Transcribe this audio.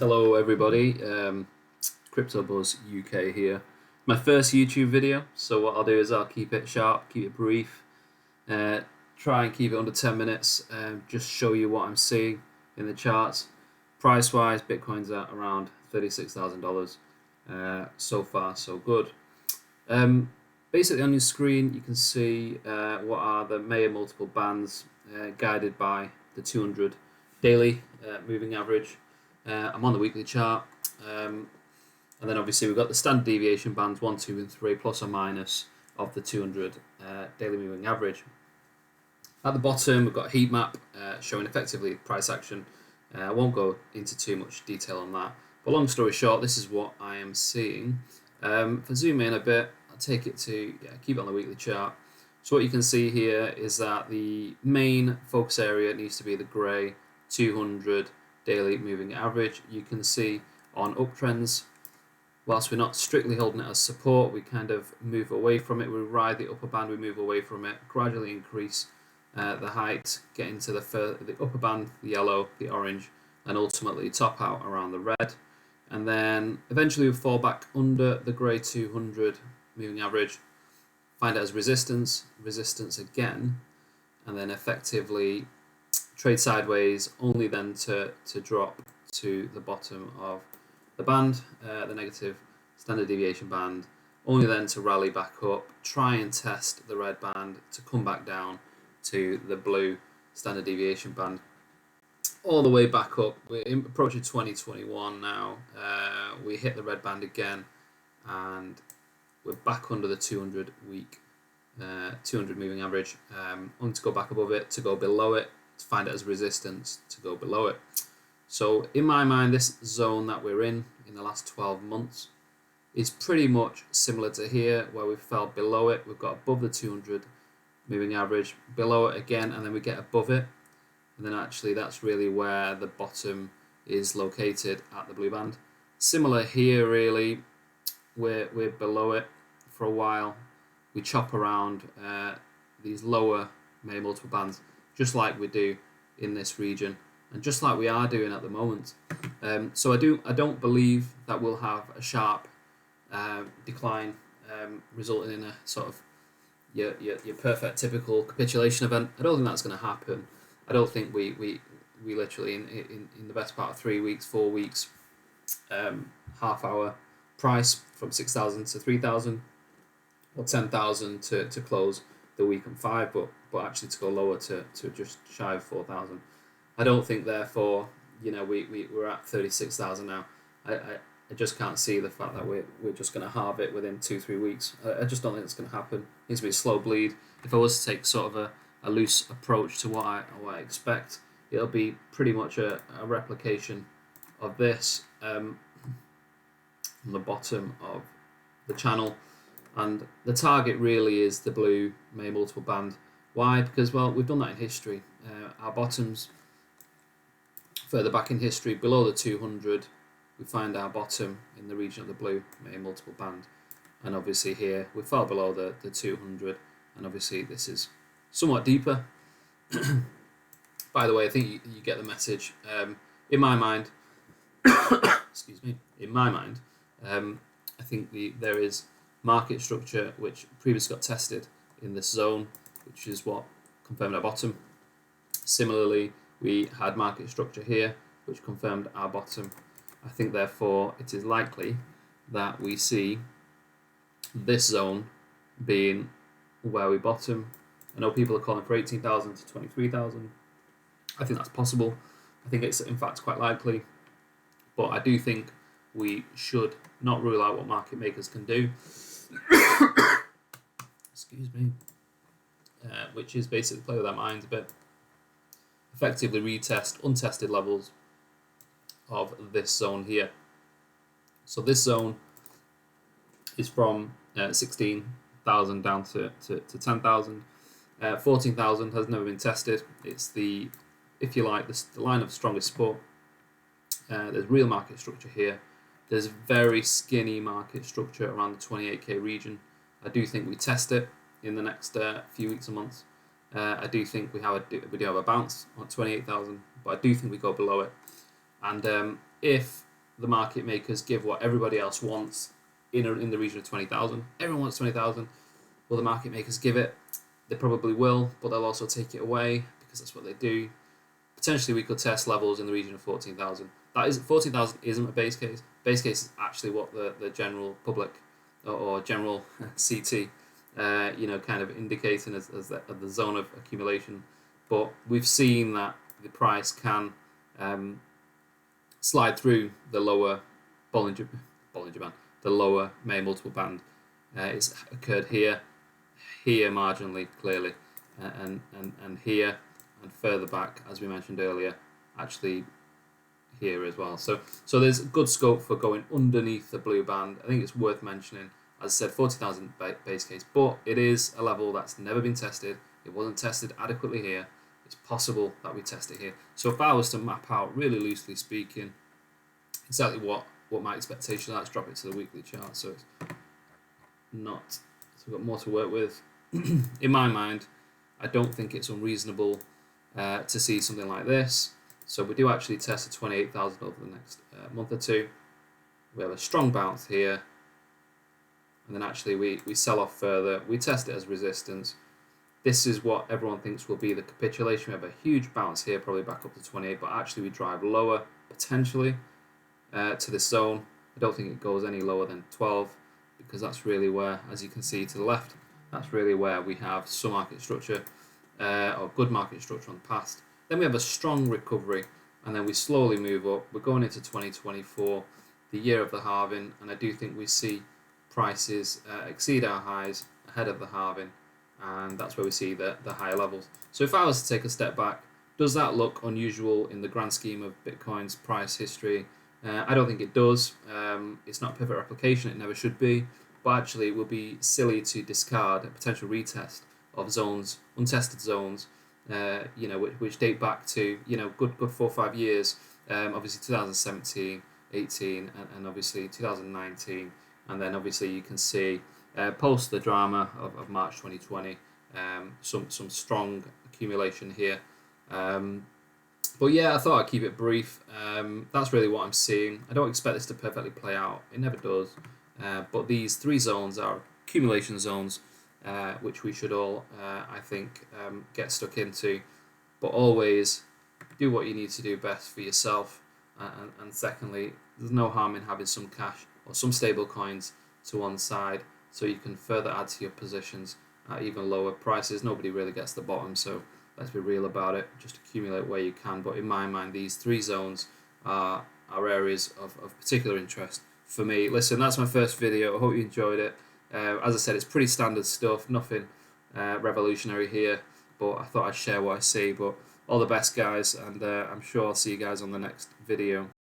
Hello everybody, Crypto Buzz UK here. My first YouTube video, so what I'll do is I'll keep it sharp, keep it brief, try and keep it under 10 minutes, just show you what I'm seeing in the charts. Price wise, Bitcoin's at around $36,000, so far so good. Basically on your screen you can see what are the major multiple bands guided by the 200 daily moving average. I'm on the weekly chart, and then obviously we've got the standard deviation bands 1, 2, and 3 plus or minus of the 200 daily moving average. At the bottom we've got a heat map showing effectively price action. I won't go into too much detail on that, but long story short, this is what I am seeing. If I zoom in a bit, I'll take it to keep it on the weekly chart. So what you can see here is that the main focus area needs to be the grey 200 daily moving average. You can see on uptrends, whilst we're not strictly holding it as support, we kind of move away from it. We ride the upper band, we move away from it, gradually increase the height, get into the upper band, the yellow, the orange, and ultimately top out around the red. And then eventually we fall back under the grey 200 moving average, find it as resistance again, and then effectively trade sideways, only then to drop to the bottom of the band, the negative standard deviation band, only then to rally back up, try and test the red band to come back down to the blue standard deviation band, all the way back up. We're approaching 2021 now. We hit the red band again, and we're back under the 200 week 200 moving average, only to go back above it, to go below it, to find it as resistance, to go below it. So in my mind, this zone that we're in the last 12 months is pretty much similar to here, where we fell below it. We've got above the 200 moving average, below it again, and then we get above it, and then actually that's really where the bottom is located, at the blue band. Similar here, really, we're below it for a while. We chop around these lower major multiple bands, just like we do in this region, and just like we are doing at the moment. So I don't believe that we'll have a sharp decline, resulting in a sort of your perfect typical capitulation event. I don't think that's going to happen. I don't think we literally in the best part of 3 weeks, 4 weeks, half hour price from 6,000 to 3,000, or 10,000 to close the week on 5, but actually to go lower to just shy of 4,000. I don't think, therefore, we're at 36,000 now. I just can't see the fact that we're just going to halve it within 2-3 weeks. I just don't think it's going to happen. It needs to be a slow bleed. If I was to take sort of a loose approach to what I expect, it'll be pretty much a replication of this on the bottom of the channel. And the target really is the blue major multiple band. Why? Because, well, we've done that in history. Our bottoms, further back in history, below the 200, we find our bottom in the region of the blue major multiple band. And obviously here, we fell below the 200, and obviously this is somewhat deeper. By the way, I think you get the message. In my mind, excuse me, in my mind, I think there is market structure which previously got tested in this zone, which is what confirmed our bottom. Similarly, we had market structure here which confirmed our bottom. I think, therefore, it is likely that we see this zone being where we bottom. I know people are calling for 18,000 to 23,000. I think that's possible. I think it's in fact quite likely, but I do think we should not rule out what market makers can do. Excuse me. Which is basically play with our minds a bit, effectively retest untested levels of this zone here. So this zone is from 16,000 down to 10,000. 14,000 has never been tested. It's the, if you like, the line of strongest support. There's real market structure here. There's very skinny market structure around the 28k region. I do think we test it in the next few weeks and months. I do think we do have a bounce on 28,000, but I do think we go below it. And if the market makers give what everybody else wants in the region of 20,000. Everyone wants 20,000. Will the market makers give it? They probably will, but they'll also take it away because that's what they do. Potentially, we could test levels in the region of 14,000. That is 14,000 isn't a base case. Base case is actually what the general public or general CT, kind of indicating as the zone of accumulation. But we've seen that the price can slide through the lower Bollinger Band, the lower May multiple band. It's occurred here marginally, clearly, and here, and further back, as we mentioned earlier, actually here as well. So there's good scope for going underneath the blue band. I think it's worth mentioning, as I said, 40,000 base case, but it is a level that's never been tested. It wasn't tested adequately here. It's possible that we test it here. So if I was to map out, really loosely speaking, exactly what my expectations are, let's drop it to the weekly chart. So it's not, so we've got more to work with. In my mind, I don't think it's unreasonable to see something like this. So we do actually test the 28,000 over the next month or two. We have a strong bounce here, and then actually we sell off further. We test it as resistance. This is what everyone thinks will be the capitulation. We have a huge bounce here, probably back up to 28, but actually we drive lower potentially to this zone. I don't think it goes any lower than 12, because that's really where, as you can see to the left, that's really where we have some market structure or good market structure on the past. Then we have a strong recovery, and then we slowly move up. We're going into 2024, the year of the halving, and I do think we see prices exceed our highs ahead of the halving, and that's where we see the higher levels. So if I was to take a step back, does that look unusual in the grand scheme of Bitcoin's price history? I don't think it does. It's not a perfect replication, it never should be, but actually it would be silly to discard a potential retest of zones, untested zones, which date back to good 4 or 5 years. Obviously 2017, 18, and obviously 2019, and then obviously you can see post the drama of March 2020, some strong accumulation here. But yeah, I thought I'd keep it brief. That's really what I'm seeing. I don't expect this to perfectly play out. It never does. But these 3 zones are accumulation zones, which we should all, I think, get stuck into. But always do what you need to do best for yourself. And secondly, there's no harm in having some cash or some stable coins to one side, so you can further add to your positions at even lower prices. Nobody really gets the bottom, so let's be real about it. Just accumulate where you can. But in my mind, these 3 zones are areas of particular interest for me. Listen, that's my first video. I hope you enjoyed it. As I said, it's pretty standard stuff, nothing revolutionary here, but I thought I'd share what I see. But all the best, guys, and I'm sure I'll see you guys on the next video.